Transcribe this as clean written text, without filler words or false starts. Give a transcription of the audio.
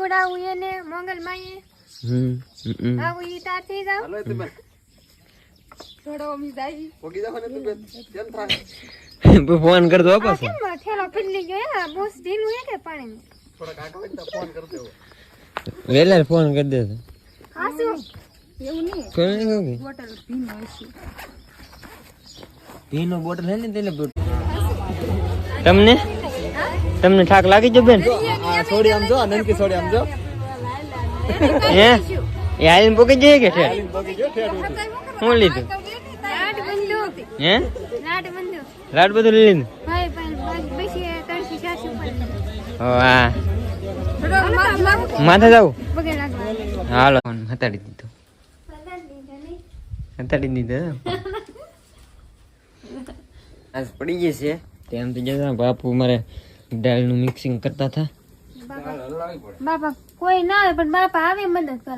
પીવડાવું એને મંગલ માઈએ આવું ઈ તાથી જાવ હાલો તમે થોડો મી જાય પોકી જાવ ને તમે કેમ થાય ફોન કર દો પાછો કેમ થેલો પીલી ગયો આ બોસ ઢીલું હે કે પાણી થોડા કાકા હોય તો ફોન કરી દેવો વેલા ફોન કરી દે હાસુ એવું નહીં કોઈ નહીં બોટલ ભીનો હશે પીનો બોટલ હે ને તેલે તમને તમને ઠાક લાગી જો બેન આ છોડી આમ જો નનકી છોડી આમ જો હે એ આઈન પોકી જઈએ કે છે પોકી જો ઠેઠ હું લીધું લાડ બંધો હે લાડ બંધો લાડ બધું લઈ લીધું ભાઈ ભાઈ બેસી તરસી જાસુ પર વાહ થોડો માથે જાવ બગે લાગવા હાલો ફોન હટાડી દીધો હટાડી દીધો આજ પડી ગઈ છે તેમ તો જતા બાપુ મારે દાળનું મિક્સિંગ કરતા હતા બાપા કોઈ ના આવે પણ બાપા આવે મદદ કરે